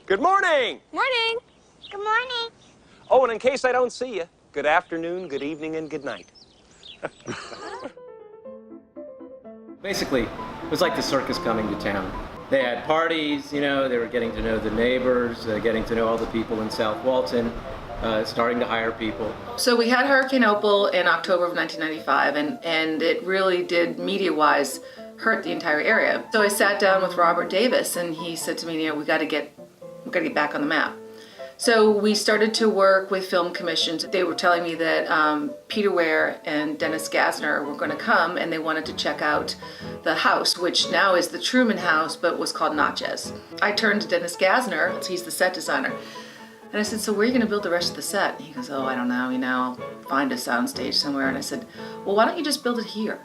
Good morning. Morning. Good morning. Oh, and in case I don't see you, good afternoon, good evening, and good night. Basically, it was like the circus coming to town. They had parties, you know, they were getting to know the neighbors, getting to know all the people in South Walton, starting to hire people. So we had Hurricane Opal in October of 1995, and it really did, media-wise, hurt the entire area. So I sat down with Robert Davis, and he said to me, you know, we got to get back on the map. So we started to work with film commissions. They were telling me that Peter Ware and Dennis Gassner were going to come, and they wanted to check out the house, which now is the Truman House, but was called Natchez. I turned to Dennis Gassner, he's the set designer, and I said, so where are you going to build the rest of the set? He goes, oh, I don't know, you know, I'll find a soundstage somewhere. And I said, well, why don't you just build it here?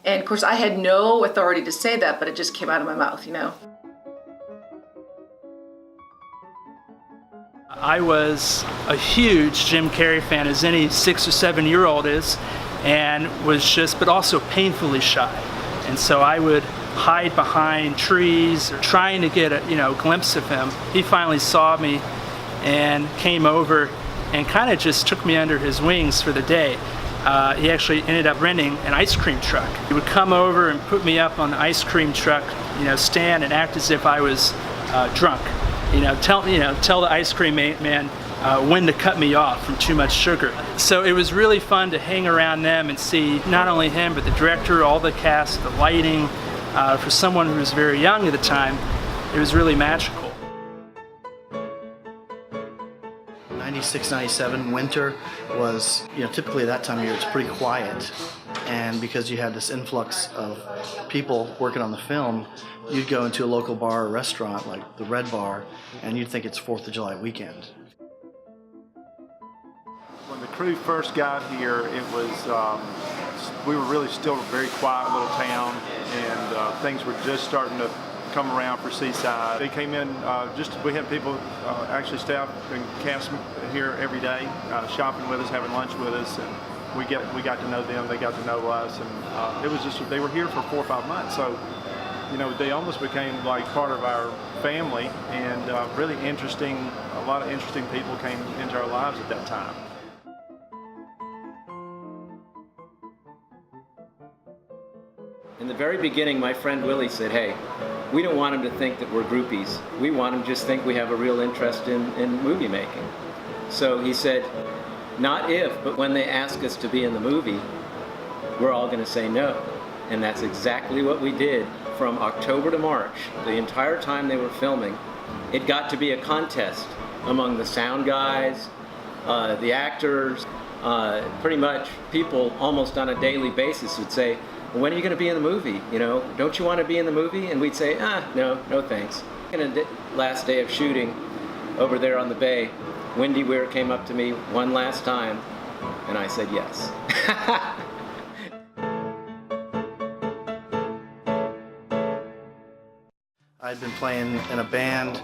And of course, I had no authority to say that, but it just came out of my mouth, you know. I was a huge Jim Carrey fan, as any 6 or 7-year-old is, and was just, but also painfully shy. And so I would hide behind trees or trying to get a, you know, glimpse of him. He finally saw me and came over and kind of just took me under his wings for the day. He actually ended up renting an ice cream truck. He would come over and put me up on the ice cream truck, you know, stand and act as if I was drunk. Tell the ice cream man when to cut me off from too much sugar. So it was really fun to hang around them and see not only him, but the director, all the cast, the lighting. For someone who was very young at the time, it was really magical. 96, 97 winter was, you know, typically that time of year it's pretty quiet, and because you had this influx of people working on the film, you'd go into a local bar or restaurant like the Red Bar and you'd think it's 4th of July weekend. When the crew first got here, it was we were really still a very quiet little town, and things were just starting to come around for Seaside. They came in, we had people, actually staff and cast here every day, shopping with us, having lunch with us, and we got to know them, they got to know us, and it was just, they were here for 4 or 5 months, so, you know, they almost became like part of our family, and really interesting, a lot of interesting people came into our lives at that time. In the very beginning, my friend Willie said, hey, we don't want him to think that we're groupies. We want him to just think we have a real interest in movie making. So he said, not if, but when they ask us to be in the movie, we're all going to say no. And that's exactly what we did from October to March. The entire time they were filming, it got to be a contest among the sound guys, the actors, pretty much people almost on a daily basis would say, when are you going to be in the movie? You know, don't you want to be in the movie? And we'd say, no thanks. And the last day of shooting over there on the bay, Wendy Weir came up to me one last time, and I said yes. I'd been playing in a band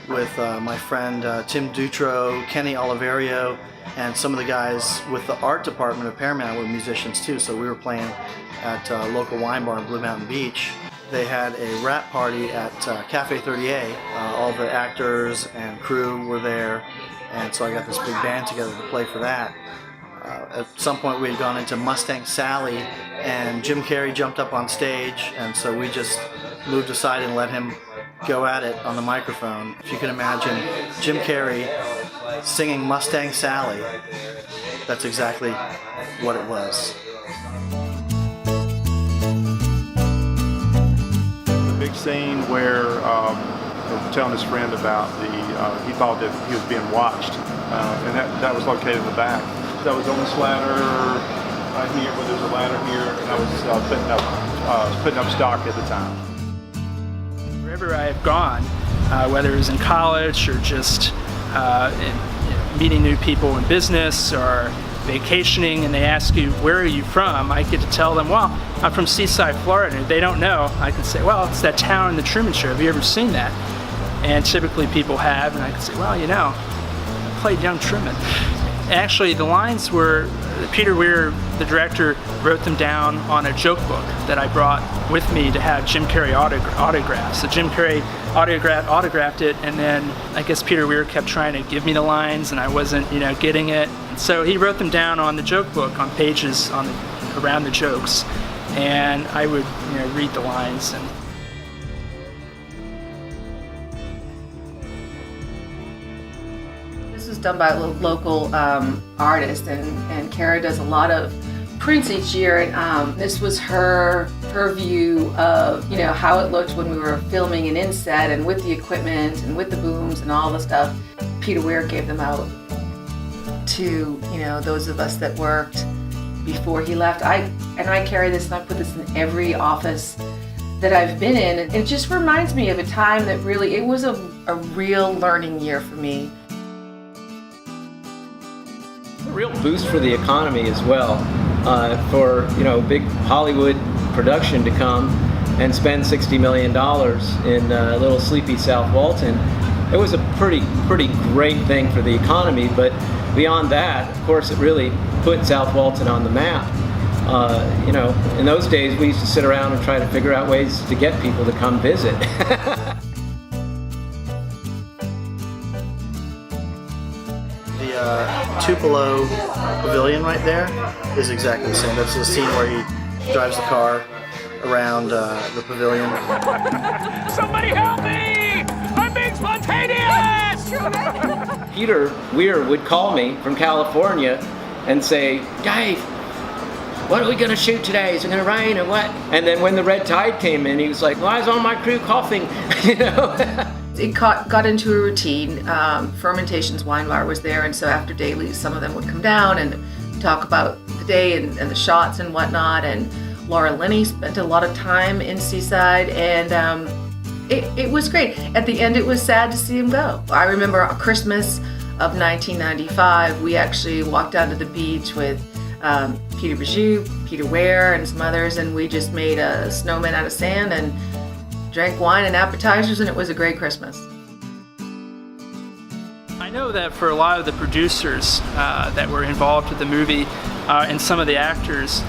with my friend Tim Dutro, Kenny Oliverio, and some of the guys with the art department of Paramount were musicians too, so we were playing at a local wine bar in Blue Mountain Beach. They had a wrap party at Cafe 38. All the actors and crew were there, and so I got this big band together to play for that. At some point we had gone into Mustang Sally, and Jim Carrey jumped up on stage, and so we just moved aside and let him go at it on the microphone. If you can imagine Jim Carrey singing Mustang Sally, that's exactly what it was. The big scene where telling his friend about he thought that he was being watched, and that was located in the back. That was on this ladder right here, where there's a ladder here, and I was putting up stock at the time. Wherever I have gone, whether it was in college or just meeting new people in business or vacationing, and they ask you, where are you from? I get to tell them, well, I'm from Seaside, Florida. If they don't know, I can say, well, it's that town in the Truman Show. Have you ever seen that? And typically people have, and I can say, well, you know, I played young Truman. Actually, the lines were, Peter Weir, the director, wrote them down on a joke book that I brought with me to have Jim Carrey autograph. So Jim Carrey autographed it, and then I guess Peter Weir kept trying to give me the lines, and I wasn't, getting it. So he wrote them down on the joke book on pages around the jokes, and I would, read the lines. And this was done by a local artist, and Kara does a lot of prints each year, and this was her view of how it looked when we were filming an inset and with the equipment and with the booms and all the stuff. Peter Weir gave them out to those of us that worked before he left. I carry this and I put this in every office that I've been in, and it just reminds me of a time that really, it was a real learning year for me. A real boost for the economy as well, for big Hollywood production to come and spend $60 million in little sleepy South Walton. It was a pretty great thing for the economy, but beyond that, of course, it really put South Walton on the map. In those days, we used to sit around and try to figure out ways to get people to come visit. The Tupelo Pavilion right there is exactly the same. That's the scene where he drives the car around the pavilion. Somebody help me! I'm being spontaneous! Peter Weir would call me from California and say, "Dave, what are we going to shoot today? Is it going to rain or what?" And then when the red tide came in, he was like, "Why is all my crew coughing?" It got into a routine. Fermentations Wine Bar was there, and so after dailies, some of them would come down and talk about the day and the shots and whatnot. And Laura Linney spent a lot of time in Seaside, and it was great. At the end, it was sad to see him go. I remember Christmas of 1995, we actually walked down to the beach with Peter Bijou, Peter Weir, and some others, and we just made a snowman out of sand and drank wine and appetizers, and it was a great Christmas. I know that for a lot of the producers that were involved with the movie and some of the actors,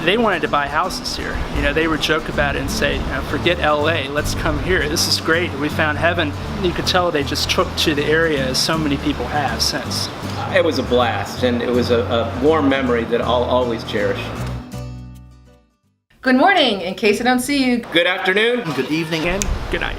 they wanted to buy houses here. They would joke about it and say, "Forget LA, let's come here. This is great. We found heaven." You could tell they just took to the area, as so many people have since. It was a blast, and it was a warm memory that I'll always cherish. Good morning, in case I don't see you. Good afternoon. Good evening. And good night.